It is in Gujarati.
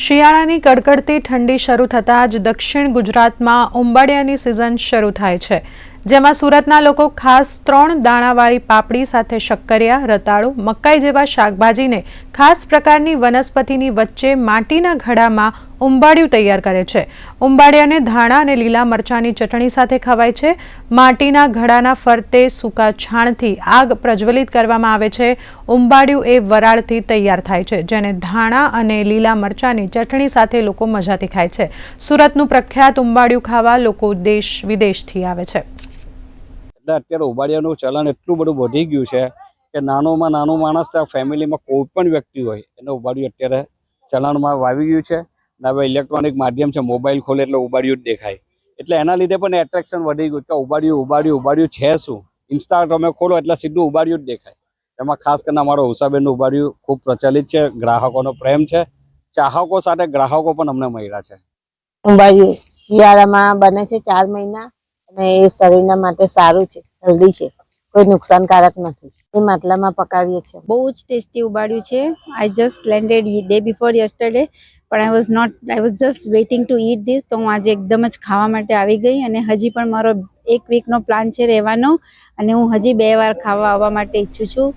શિયાળાની કડકડતી ઠંડી શરૂ થતાં જ દક્ષિણ ગુજરાતમાં ઉંબાડિયાની સિઝન શરૂ થાય છે, જેમાં સુરતના લોકો ખાસ 3 દાણાવાળી પાપડી સાથે શક્કરિયા, રતાળુ, મકાઈ જેવા શાકભાજીને ખાસ પ્રકારની વનસ્પતિની વચ્ચે માટીના ઘડામાં ઉંબાડિયું તૈયાર કરે છે. ઉંબાડિયાને ધાણા અને લીલા મરચાંની ચટણી સાથે ખવાય છે. માટીના ઘડાના ફરતે સૂકા છાણથી આગ પ્રજ્વલિત કરવામાં આવે છે. ઉંબાડિયું એ વરાળથી તૈયાર થાય છે, જેને ધાણા અને લીલા મરચાંની ચટણી સાથે લોકો મજાથી ખાય છે. સુરતનું પ્રખ્યાત ઉંબાડિયું ખાવા લોકો દેશ વિદેશથી આવે છે. અત્યારે ઉંબાડિયાનું ચલણ એટલું બધું વધી ગયું છે કે નાનોમાં નાનો માણસ ફેમિલીમાં કોઈ પણ વ્યક્તિ હોય એને ઉંબાડિયું અત્યારે ચલણમાં આવી ગયું છે. હવે ઇલેક્ટ્રોનિક માધ્યમ છે, મોબાઈલ ખોલે એટલે ઉંબાડિયું જ દેખાય, એટલે એના લીધે પણ એટ્રેક્શન વધી ગયું કે ઉંબાડિયું છે શું. ઇન્સ્ટાગ્રામ ખોલો એટલે સીધું ઉંબાડિયું જ દેખાય. એમાં ખાસ કરીને અમારો ઉષાબેનનું ઉંબાડિયું ખૂબ પ્રચલિત છે, ગ્રાહકોનો પ્રેમ છે, ચાહકો સાથે ગ્રાહકો પણ અમને મળ્યા છે. ઉંબાડિયું શિયાળામાં બને છે 4 મહિના અને એ શરીરના માટે સારું છે, હેલ્ધી છે, કોઈ નુકસાનકારક નથી. એ માટલામાં પકાવીએ છીએ. બહુ જ ટેસ્ટી ઉંબાડિયું છે. I just landed day before yesterday, પણ I was just waiting to eat this. તો હું આજે એકદમ જ ખાવા માટે આવી ગઈ અને હજી પણ મારો 1 વીકનો પ્લાન છે રહેવાનો અને હું હજી 2 વાર ખાવા આવવા માટે ઈચ્છું છું.